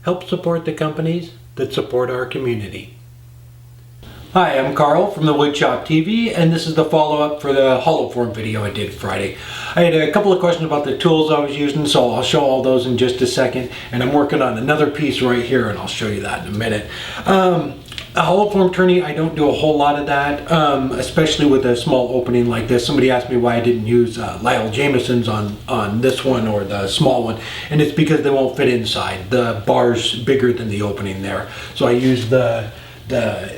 Help support the companies that support our community. Hi, I'm Carl from the Woodshoptv, and this is the follow-up for the hollow form video I did Friday. I had a couple of questions about the tools I was using, so I'll show all those in just a second. And I'm working on another piece right here, and I'll show you that in a minute. A hollow form turning, I don't do a whole lot of that, especially with a small opening like this. Somebody asked me why I didn't use Lyle Jamison's on this one or the small one, and it's because they won't fit inside. The bar's bigger than the opening there. So I used the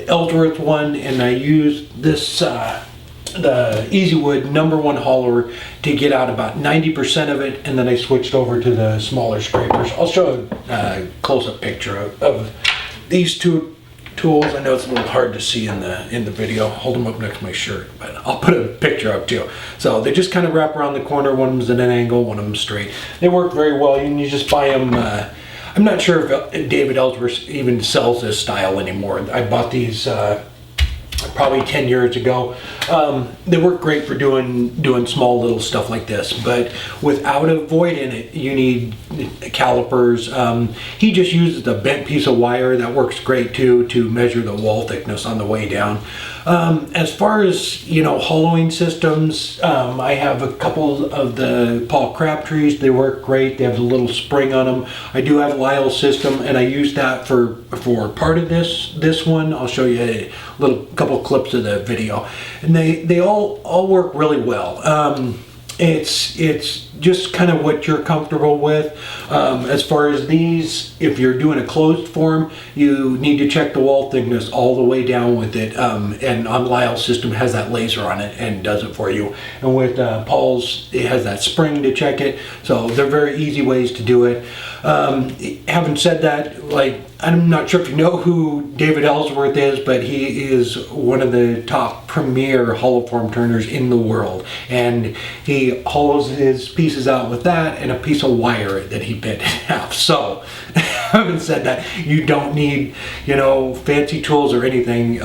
Ellsworth one, and I used this the Easy Wood #1 hauler to get out about 90% of it, and then I switched over to the smaller scrapers. I'll show a close-up picture of these two tools. I know it's a little hard to see in the video. I'll hold them up next to my shirt, but I'll put a picture up too. So they just kind of wrap around the corner. One of them's at an angle, one of them's straight. They work very well. You just buy them. I'm not sure if David Ellsworth even sells this style anymore. I bought these probably 10 years ago. They work great for doing small little stuff like this, but without a void in it, you need calipers. He just uses a bent piece of wire that works great too to measure the wall thickness on the way down. As far as, hollowing systems, I have a couple of the Paul Crabtrees. They work great. They have a little spring on them. I do have Lyle's system, and I use that for part of this one. I'll show you a couple clips of the video, and they all work really well. It's just kind of what you're comfortable with. As far as these, if you're doing a closed form, you need to check the wall thickness all the way down with it. And on Lyle's system has that laser on it and does it for you. And with Paul's, it has that spring to check it. So they're very easy ways to do it. Having said that, I'm not sure if you know who David Ellsworth is, but he is one of the top premier hollow form turners in the world. And he hollows his pieces out with that and a piece of wire that he bent in half. So, having said that, you don't need, fancy tools or anything,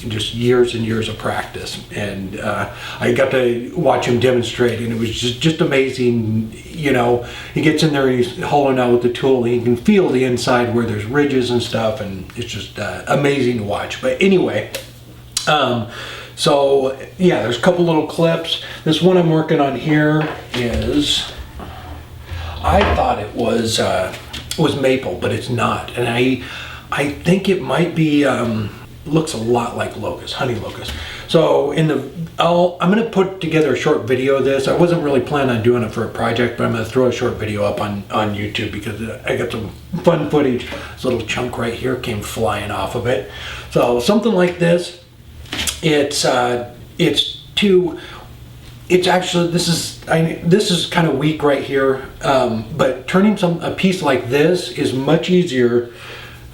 just years and years of practice. And I got to watch him demonstrate, and it was just amazing. He gets in there and he's hollowing out with the tool, and you can feel the inside where there's ridges and stuff, and it's just amazing to watch. But anyway, so yeah, there's a couple little clips. This one I'm working on here is, I thought it was maple, but it's not, and I think it might be looks a lot like locust, honey locust. So I'm going to put together a short video of this. I wasn't really planning on doing it for a project, but I'm going to throw a short video up on YouTube because I got some fun footage. This little chunk right here came flying off of it. So something like this, it's actually, this is kind of weak right here, but turning a piece like this is much easier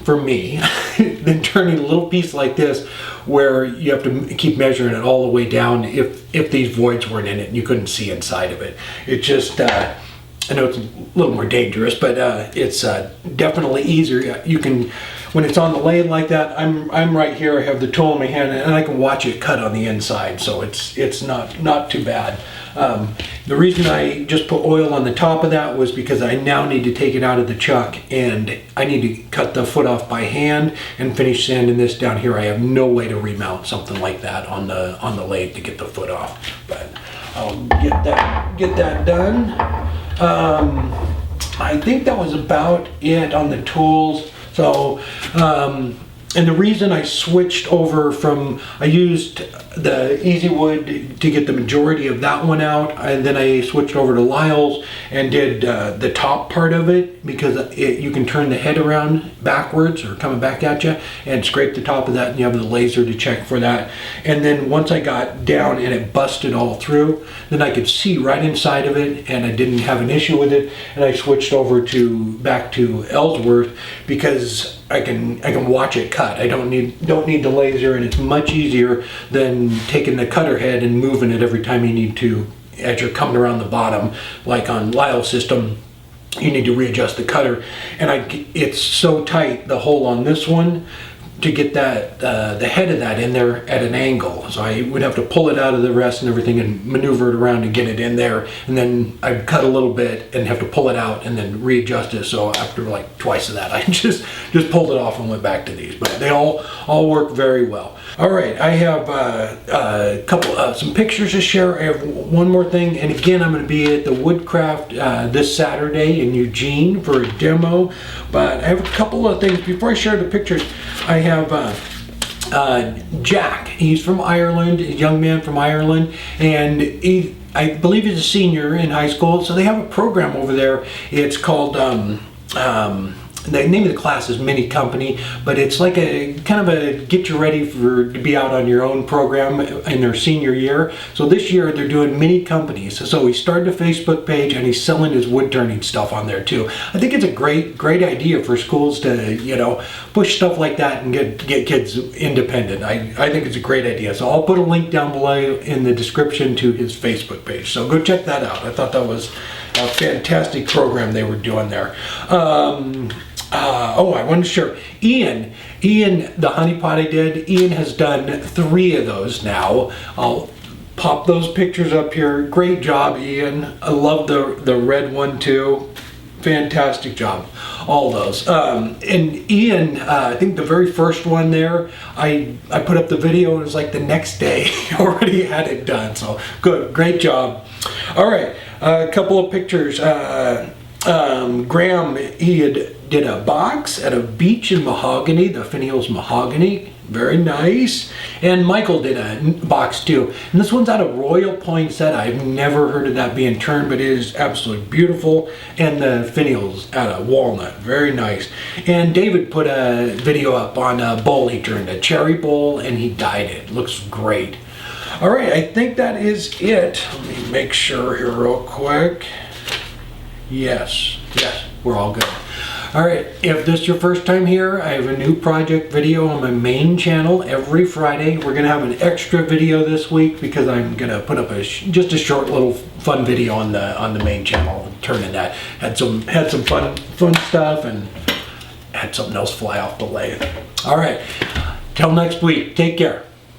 for me than turning a little piece like this where you have to keep measuring it all the way down if these voids weren't in it and you couldn't see inside of it. It just, I know it's a little more dangerous, but it's definitely easier. You can, when it's on the lathe like that, I'm right here, I have the tool in my hand, and I can watch it cut on the inside, so it's not too bad. The reason I just put oil on the top of that was because I now need to take it out of the chuck, and I need to cut the foot off by hand and finish sanding this down here. I have no way to remount something like that on the lathe to get the foot off, but I'll get that done. I think that was about it on the tools. So, and the reason I switched over I used the Easy Wood to get the majority of that one out, and then I switched over to Lyle's and did the top part of it, because you can turn the head around backwards or coming back at you and scrape the top of that, and you have the laser to check for that. And then once I got down and it busted all through, then I could see right inside of it, and I didn't have an issue with it, and I switched over back to Ellsworth because I can watch it cut. I don't need the laser, and it's much easier than taking the cutter head and moving it every time you need to as you're coming around the bottom. Like on Lyle's system, you need to readjust the cutter, and it's so tight, the hole on this one, to get that the head of that in there at an angle. So I would have to pull it out of the rest and everything and maneuver it around to get it in there. And then I'd cut a little bit and have to pull it out and then readjust it. So after like twice of that, I just pulled it off and went back to these. But they all work very well. All right, I have a couple some pictures to share. I have one more thing, and again, I'm going to be at the Woodcraft this Saturday in Eugene for a demo. But I have a couple of things before I share the pictures. I have Jack. He's from Ireland, a young man from Ireland, and I believe he's a senior in high school. So they have a program over there. It's called. The name of the class is Mini Company, but it's like a kind of a get you ready to be out on your own program in their senior year. So this year they're doing mini companies. So he started a Facebook page and he's selling his wood turning stuff on there too. I think it's a great idea for schools to push stuff like that and get kids independent. I think it's a great idea. So I'll put a link down below in the description to his Facebook page. So go check that out. I thought that was a fantastic program they were doing there. I wanted to share Ian, the honey pot I did. Ian has done 3 of those now. I'll pop those pictures up here. Great job, Ian. I love the red one too. Fantastic job, all those. And Ian, I think the very first one there, I put up the video and it was like the next day he already had it done. So good, great job. All right, a couple of pictures. Graham, he did a box at a beach in mahogany, the finials mahogany, very nice. And Michael did a box too. And this one's out of Royal Poinsettia. I've never heard of that being turned, but it is absolutely beautiful. And the finials out of walnut, very nice. And David put a video up on a bowl he turned, a cherry bowl, and he dyed it. Looks great. All right, I think that is it. Let me make sure here real quick. Yes, we're all good. All right, if this is your first time here, I have a new project video on my main channel every Friday. We're gonna have an extra video this week because I'm gonna put up just a short little fun video on the main channel. Turning that had some fun stuff and had something else fly off the lathe. All right, till next week. Take care.